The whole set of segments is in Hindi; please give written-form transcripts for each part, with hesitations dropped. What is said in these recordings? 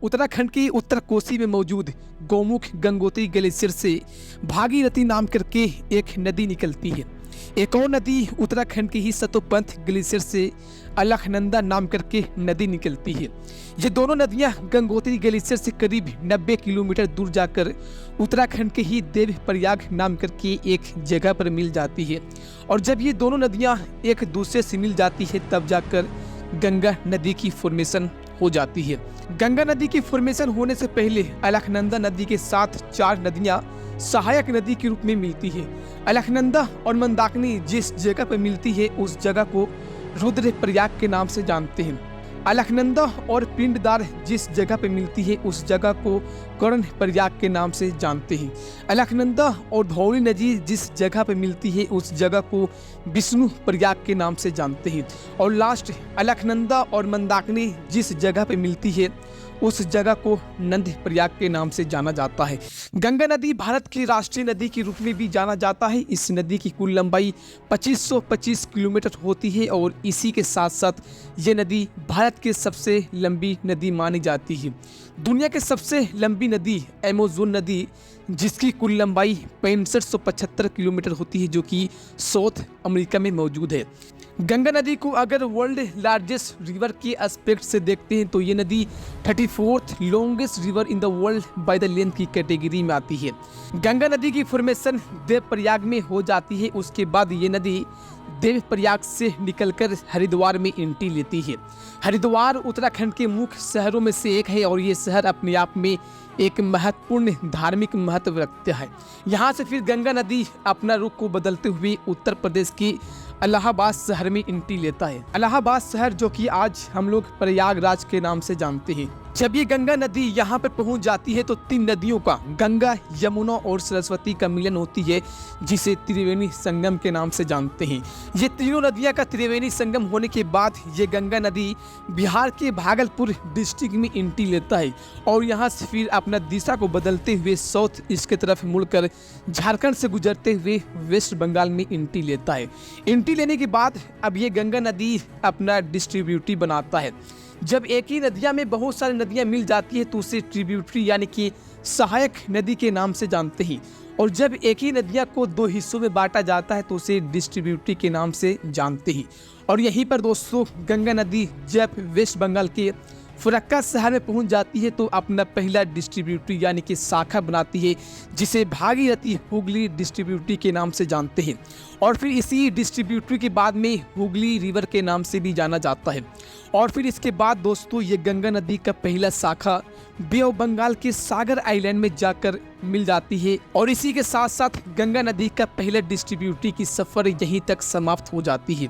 उत्तराखंड की उत्तर कोसी में मौजूद गौमुख गंगोत्री ग्लेशियर से भागीरथी नाम करके एक नदी निकलती है। एक और नदी उत्तराखंड की ही सतोपंथ ग्लेशियर से अलकनंदा नाम करके नदी निकलती है। ये दोनों नदियां गंगोत्री ग्लेशियर से करीब 90 किलोमीटर दूर जाकर उत्तराखंड के ही देवप्रयाग नाम करके एक जगह पर मिल जाती है। और जब ये दोनों नदियां एक दूसरे से मिल जाती है तब जाकर गंगा नदी की फॉर्मेशन हो जाती है। गंगा नदी की फॉर्मेशन होने से पहले अलकनंदा नदी के साथ 4 नदियां सहायक नदी के रूप में मिलती है। अलकनंदा और मंदाकिनी जिस जगह पर मिलती है उस जगह को रुद्रप्रयाग के नाम से जानते हैं। अलकनंदा और पिंडदार जिस जगह पर मिलती है उस जगह को कर्णप्रयाग के नाम से जानते हैं। अलकनंदा और धौली नदी जिस जगह पर मिलती है उस जगह को विष्णु प्रयाग के नाम से जानते हैं। और लास्ट अलकनंदा और मंदाकिनी जिस जगह पर मिलती है उस जगह को नंद प्रयाग के नाम से जाना जाता है। गंगा नदी भारत की राष्ट्रीय नदी के रूप में भी जाना जाता है। इस नदी की कुल लंबाई 2525 किलोमीटर होती है और इसी के साथ साथ ये नदी भारत की सबसे लंबी नदी मानी जाती है। दुनिया की सबसे लंबी नदी अमेज़न नदी जिसकी कुल लंबाई 6575 किलोमीटर होती है जो कि साउथ अमेरिका में मौजूद है। गंगा नदी को अगर वर्ल्ड लार्जेस्ट रिवर के एस्पेक्ट से देखते हैं तो ये नदी 34th longest river in the world by the length की कैटेगरी में आती है। गंगा नदी की फॉर्मेशन देवप्रयाग में हो जाती है। उसके बाद ये नदी देवप्रयाग से निकलकर हरिद्वार में एंट्री लेती है। हरिद्वार उत्तराखंड के मुख्य शहरों में से एक है और ये शहर अपने आप में एक महत्वपूर्ण धार्मिक महत्व रखता है। यहाँ से फिर गंगा नदी अपना रुख को बदलते हुए उत्तर प्रदेश की इलाहाबाद शहर में एंट्री लेता है। इलाहाबाद शहर जो कि आज हम लोग प्रयागराज के नाम से जानते हैं। जब ये गंगा नदी यहाँ पर पहुँच जाती है तो 3 नदियों का गंगा, यमुना और सरस्वती का मिलन होती है जिसे त्रिवेणी संगम के नाम से जानते हैं। ये तीनों नदियाँ का त्रिवेणी संगम होने के बाद ये गंगा नदी बिहार के भागलपुर डिस्ट्रिक्ट में एंट्री लेता है और यहाँ से फिर अपना दिशा को बदलते हुए साउथ ईस्ट की तरफ मुड़कर झारखंड से गुजरते हुए वेस्ट बंगाल में एंट्री लेता है। एंट्री लेने के बाद अब ये गंगा नदी अपना डिस्ट्रीब्यूटरी बनाता है। जब एक ही नदिया में बहुत सारी नदियां मिल जाती है तो उसे ट्रिब्यूटरी यानी कि सहायक नदी के नाम से जानते हैं। और जब एक ही नदिया को 2 हिस्सों में बांटा जाता है तो उसे डिस्ट्रीब्यूटरी के नाम से जानते हैं। और यहीं पर दोस्तों गंगा नदी जब वेस्ट बंगाल के फरक्का शहर में पहुंच जाती है तो अपना पहला डिस्ट्रीब्यूटरी यानी कि शाखा बनाती है जिसे भागीरथी हुगली डिस्ट्रीब्यूटरी के नाम से जानते हैं। और फिर इसी डिस्ट्रीब्यूटरी के बाद में हुगली रिवर के नाम से भी जाना जाता है। और फिर इसके बाद दोस्तों ये गंगा नदी का पहला शाखा बे ऑफ बंगाल के सागर आइलैंड में जाकर मिल जाती है। और इसी के साथ साथ गंगा नदी का पहले डिस्ट्रीब्यूटरी की सफ़र यहीं तक समाप्त हो जाती है।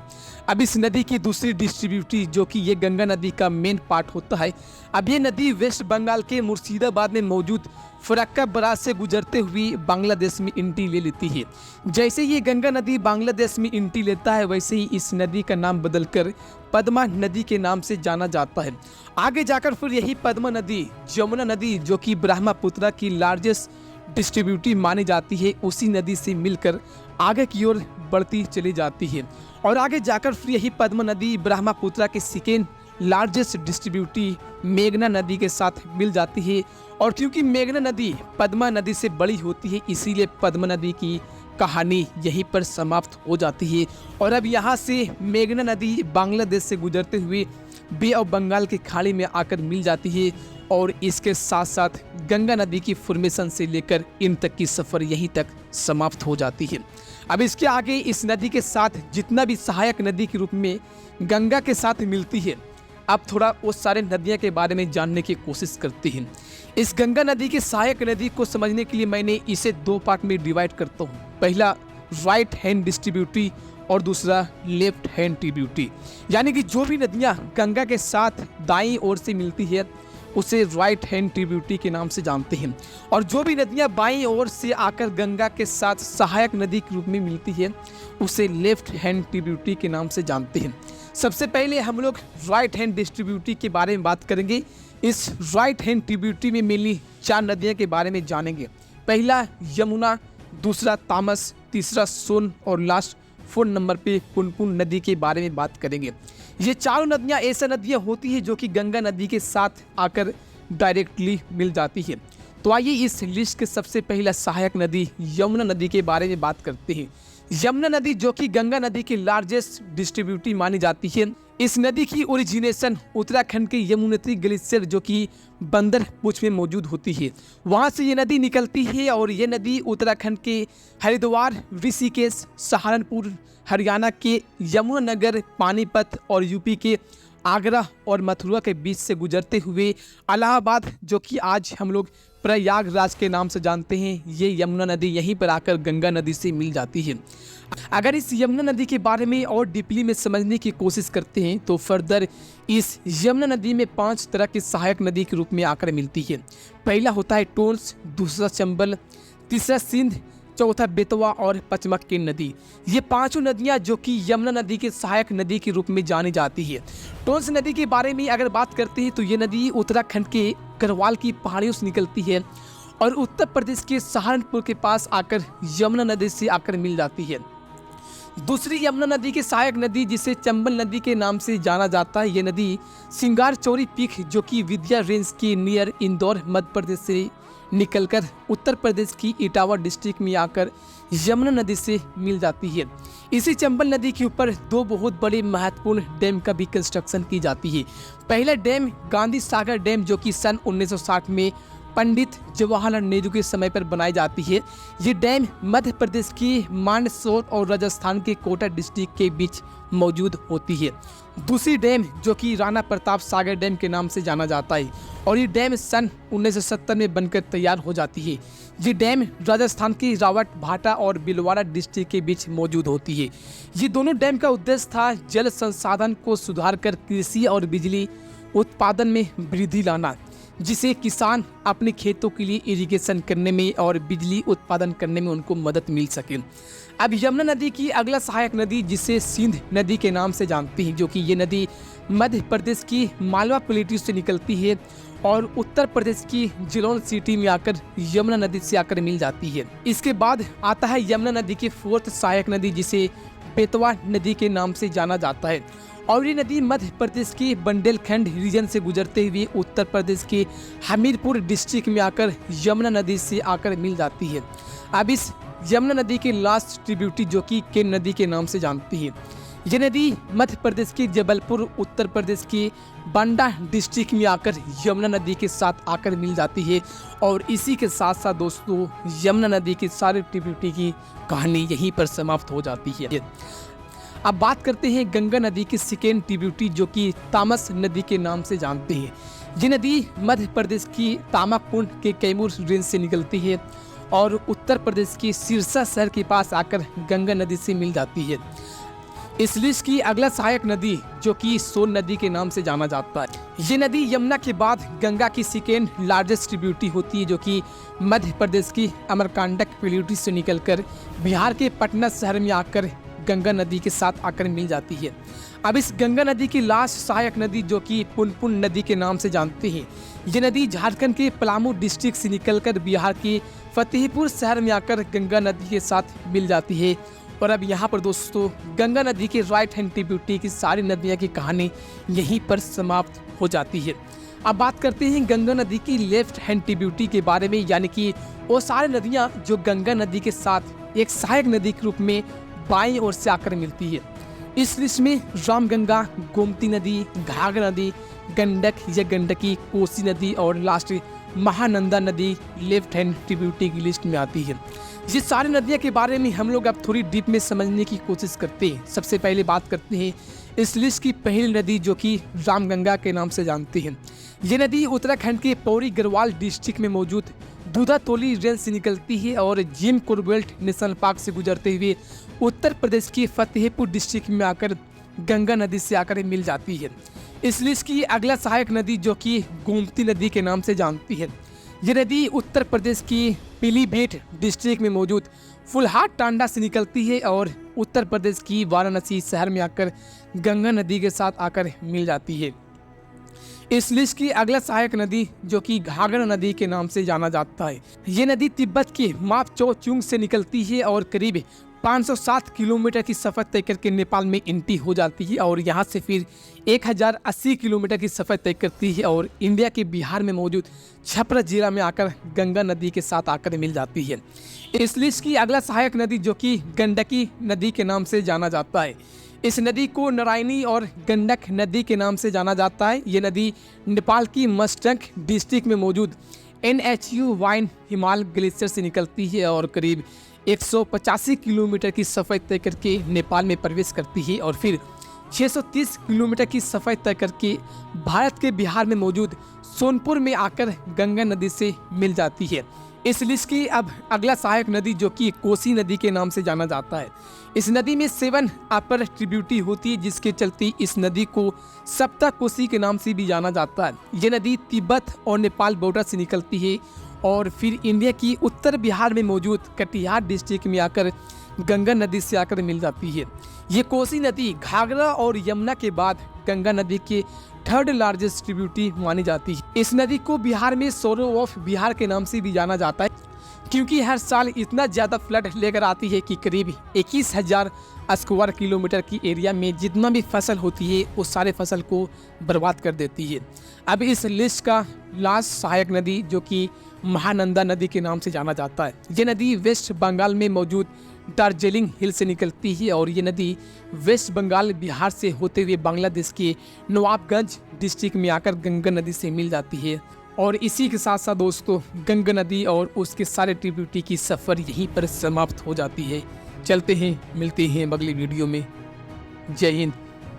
अब इस नदी की दूसरी डिस्ट्रीब्यूटरी जो कि ये गंगा नदी का मेन पार्ट होता है, अब ये नदी वेस्ट बंगाल के मुर्शिदाबाद में मौजूद फरक्का बराज से गुजरते हुए बांग्लादेश में एंट्री ले लेती है। जैसे ये गंगा नदी बांग्लादेश में एंट्री लेता है वैसे ही इस नदी का नाम बदलकर पद्मा नदी के नाम से जाना जाता है। आगे जाकर फिर यही पद्मा नदी यमुना नदी जो कि ब्रह्मपुत्र की लार्जेस्ट डिस्ट्रीब्यूटरी मानी जाती है उसी नदी से मिलकर आगे की ओर बढ़ती चली जाती है। और आगे जाकर फिर यही पद्मा नदी ब्रह्मपुत्र के सेकेंड लार्जेस्ट डिस्ट्रीब्यूटरी मेघना नदी के साथ मिल जाती है। और क्योंकि मेघना नदी पद्मा नदी से बड़ी होती है इसीलिए पद्मा नदी की कहानी यहीं पर समाप्त हो जाती है। और अब यहाँ से मेघना नदी बांग्लादेश से गुजरते हुए बे ऑफ बंगाल के खाड़ी में आकर मिल जाती है। और इसके साथ साथ गंगा नदी की फॉर्मेशन से लेकर इन तक की सफ़र यहीं तक समाप्त हो जाती है। अब इसके आगे इस नदी के साथ जितना भी सहायक नदी के रूप में गंगा के साथ मिलती है अब थोड़ा उस सारे नदियाँ के बारे में जानने की कोशिश करते हैं। इस गंगा नदी की सहायक नदी को समझने के लिए मैंने इसे 2 पार्ट में डिवाइड करता हूँ। पहला राइट हैंड डिस्ट्रीब्यूटरी और दूसरा लेफ्ट हैंड ट्रिब्यूटरी। यानी कि जो भी नदियाँ गंगा के साथ दाईं ओर से मिलती है उसे राइट हैंड ट्रिब्यूटरी के नाम से जानते हैं। और जो भी नदियाँ बाईं ओर से आकर गंगा के साथ सहायक नदी के रूप में मिलती है उसे लेफ्ट हैंड ट्रिब्यूटरी के नाम से जानते हैं। सबसे पहले हम लोग राइट हैंड डिस्ट्रीब्यूटरी के बारे में बात करेंगे। इस राइट हैंड ट्रिब्यूटरी में मेनली 4 नदियों के बारे में जानेंगे। पहला यमुना, दूसरा तामस, तीसरा सोन और लास्ट 4 नंबर पे पुनपुन नदी के बारे में बात करेंगे। ये चारों नदियाँ ऐसा नदियाँ होती हैं जो कि गंगा नदी के साथ आकर डायरेक्टली मिल जाती है। तो आइए इस लिस्ट के सबसे पहला सहायक नदी यमुना नदी के बारे में बात करते हैं। यमुना नदी जो कि गंगा नदी की लार्जेस्ट डिस्ट्रीब्यूटरी मानी जाती है। इस नदी की ओरिजिनेशन उत्तराखंड के यमुनोत्री ग्लेशियर जो कि बंदर पूंछ में मौजूद होती है, वहाँ से ये नदी निकलती है और ये नदी उत्तराखंड के हरिद्वार, ऋषिकेश, सहारनपुर, हरियाणा के यमुनानगर, पानीपत और यूपी के आगरा और मथुरा के बीच से गुजरते हुए इलाहाबाद जो कि आज हम लोग प्रयागराज के नाम से जानते हैं, ये यमुना नदी यहीं पर आकर गंगा नदी से मिल जाती है। अगर इस यमुना नदी के बारे में और डीपली में समझने की कोशिश करते हैं तो फर्दर इस यमुना नदी में 5 तरह की सहायक नदी के रूप में आकर मिलती है। पहला होता है टोंस, दूसरा चंबल, तीसरा सिंध, चौथा बेतवा और पचमक की नदी। ये पांचों नदियां जो कि यमुना नदी के सहायक नदी के रूप में जानी जाती है। टोंस नदी के बारे में अगर बात करते हैं तो ये नदी उत्तराखंड के गढ़वाल की पहाड़ियों से निकलती है और उत्तर प्रदेश के सहारनपुर के पास आकर यमुना नदी से आकर मिल जाती है। दूसरी यमुना नदी की सहायक नदी जिसे चंबल नदी के नाम से जाना जाता है, ये नदी सिंगारचौरी पीक जो कि विंध्या रेंज के नियर इंदौर मध्य प्रदेश से निकलकर उत्तर प्रदेश की इटावा डिस्ट्रिक्ट में आकर यमुना नदी से मिल जाती है। इसी चंबल नदी के ऊपर 2 बहुत बड़े महत्वपूर्ण डैम का भी कंस्ट्रक्शन की जाती है। पहला डैम गांधी सागर डैम जो कि सन 1960 में पंडित जवाहरलाल नेहरू के समय पर बनाई जाती है। ये डैम मध्य प्रदेश के मांडसौर और राजस्थान के कोटा डिस्ट्रिक्ट के बीच मौजूद होती है। दूसरी डैम जो कि राणा प्रताप सागर डैम के नाम से जाना जाता है और ये डैम सन 1970 में बनकर तैयार हो जाती है। ये डैम राजस्थान के रावट भाटा और बिलवाड़ा डिस्ट्रिक्ट के बीच मौजूद होती है। ये दोनों डैम का उद्देश्य था जल संसाधन को सुधार कर कृषि और बिजली उत्पादन में वृद्धि लाना, जिसे किसान अपने खेतों के लिए इरिगेशन करने में और बिजली उत्पादन करने में उनको मदद मिल सके। अब यमुना नदी की अगला सहायक नदी जिसे सिंध नदी के नाम से जानती हैं, जो कि ये नदी मध्य प्रदेश की मालवा प्लेटू से निकलती है और उत्तर प्रदेश की जिलौन सिटी में आकर यमुना नदी से आकर मिल जाती है। इसके बाद आता है यमुना नदी की 4th सहायक नदी जिसे बेतवा नदी के नाम से जाना जाता है और ये नदी मध्य प्रदेश के बुंदेलखंड रीजन से गुजरते हुए उत्तर प्रदेश के हमीरपुर डिस्ट्रिक्ट में आकर यमुना नदी से आकर मिल जाती है। अब इस यमुना नदी की लास्ट ट्रिब्यूटरी जो कि केन नदी के नाम से जानती है, ये नदी मध्य प्रदेश के जबलपुर, उत्तर प्रदेश के बांडा डिस्ट्रिक्ट में आकर यमुना नदी के साथ आकर मिल जाती है और इसी के साथ साथ दोस्तों यमुना नदी की सारी ट्रिब्यूटरी की कहानी यहीं पर समाप्त हो जाती है। अब बात करते हैं गंगा नदी की सेकेंड ट्रिब्यूटरी जो कि तामस नदी के नाम से जानते हैं। ये नदी मध्य प्रदेश की तामाकुंड के कैमूर रेंज से निकलती है और उत्तर प्रदेश के सिरसा शहर के पास आकर गंगा नदी से मिल जाती है। इस लिस्ट की अगला सहायक नदी जो कि सोन नदी के नाम से जाना जाता है। ये नदी यमुना के बाद गंगा की सेकेंड लार्जेस्ट ट्रिब्यूटरी होती है जो कि मध्य प्रदेश की अमरकांटक प्लेटू से निकलकर बिहार के पटना शहर में आकर गंगा नदी के साथ आकर मिल जाती है। अब इस गंगा नदी की लास्ट सहायक नदी जो कि पुनपुन नदी के नाम से जानते हैं, ये नदी झारखंड के पलामू डिस्ट्रिक्ट से निकलकर बिहार के फतेहपुर शहर में आकर गंगा नदी के साथ मिल जाती है। और अब यहाँ पर दोस्तों गंगा नदी के राइट हैंड ट्रिब्यूटरी की सारी नदियाँ की कहानी यहीं पर समाप्त हो जाती है। अब बात करते हैं गंगा नदी की लेफ्ट हैंड ट्रिब्यूटरी के बारे में, यानी कि वो सारी नदियाँ जो गंगा नदी के साथ एक सहायक नदी के रूप में बाईं ओर से आकर मिलती है। इस लिस्ट में रामगंगा, गोमती नदी, घाघरा नदी, गंडक या गंडकी, कोसी नदी और लास्ट महानंदा नदी लेफ्ट हैंड ट्रिब्यूटरी की लिस्ट में आती है। ये सारी नदियाँ के बारे में हम लोग अब थोड़ी डीप में समझने की कोशिश करते हैं। सबसे पहले बात करते हैं इस लिस्ट की पहली नदी जो कि रामगंगा के नाम से जानती है। ये नदी उत्तराखंड के पौड़ी गढ़वाल डिस्ट्रिक्ट में मौजूद दूधातोली रेंज से निकलती है और जिम कोरबेल्ट नेशनल पार्क से गुजरते हुए उत्तर प्रदेश के फतेहपुर डिस्ट्रिक्ट में आकर गंगा नदी से आकर मिल जाती है। इस लिस्ट की अगला सहायक नदी जो कि गोमती नदी के नाम से जानती है। ये नदी उत्तर प्रदेश की पीलीभीत डिस्ट्रिक्ट में मौजूद फुलहाट टांडा से निकलती है और उत्तर प्रदेश की वाराणसी शहर में आकर गंगा नदी के साथ आकर मिल जाती है। इस लिस्ट की अगला सहायक नदी जो कि घाघरा नदी के नाम से जाना जाता है। ये नदी तिब्बत के मापचौ चुंग से निकलती है और करीब 507 किलोमीटर की सफ़र तय करके नेपाल में एंट्री हो जाती है और यहाँ से फिर 1080 किलोमीटर की सफ़र तय करती है और इंडिया के बिहार में मौजूद छपरा जिला में आकर गंगा नदी के साथ आकर मिल जाती है। इस लिस्ट की अगला सहायक नदी जो कि गंडकी नदी के नाम से जाना जाता है। इस नदी को नारायणी और गंडक नदी के नाम से जाना जाता है। ये नदी नेपाल की मस्टंक डिस्ट्रिक्ट में मौजूद NHU वाइन हिमाल ग्लेशियर से निकलती है और करीब 185 किलोमीटर की सफ़र तय करके नेपाल में प्रवेश करती है और फिर 630 किलोमीटर की सफ़र तय करके भारत के बिहार में मौजूद सोनपुर में आकर गंगा नदी से मिल जाती है। इस लिस्ट की अब अगला सहायक नदी जो कि कोसी नदी के नाम से जाना जाता है। इस नदी में 7 अपर ट्रिब्यूटरी होती है जिसके चलते इस नदी को सप्ता कोसी के नाम से भी जाना जाता है। ये नदी तिब्बत और नेपाल बॉर्डर से निकलती है और फिर इंडिया की उत्तर बिहार में मौजूद कटिहार डिस्ट्रिक्ट में आकर गंगा नदी से आकर मिल जाती है। ये कोसी नदी घाघरा और यमुना के बाद गंगा नदी के 3rd लार्जेस्ट ट्रिब्यूटरी मानी जाती है। इस नदी को बिहार में सोरो ऑफ बिहार के नाम से भी जाना जाता है क्योंकि हर साल इतना ज़्यादा फ्लड लेकर आती है कि करीब 21,000 स्क्वायर किलोमीटर की एरिया में जितना भी फसल होती है वो सारे फसल को बर्बाद कर देती है। अब इस लिस्ट का लास्ट सहायक नदी जो कि महानंदा नदी के नाम से जाना जाता है। ये नदी वेस्ट बंगाल में मौजूद दार्जिलिंग हिल से निकलती है और ये नदी वेस्ट बंगाल बिहार से होते हुए बांग्लादेश के नवाबगंज डिस्ट्रिक्ट में आकर गंगा नदी से मिल जाती है। और इसी के साथ साथ दोस्तों गंगा नदी और उसके सारे ट्रिब्यूटरी की सफ़र यहीं पर समाप्त हो जाती है। चलते हैं, मिलते हैं अगली वीडियो में। जय हिंद,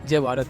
जय भारत।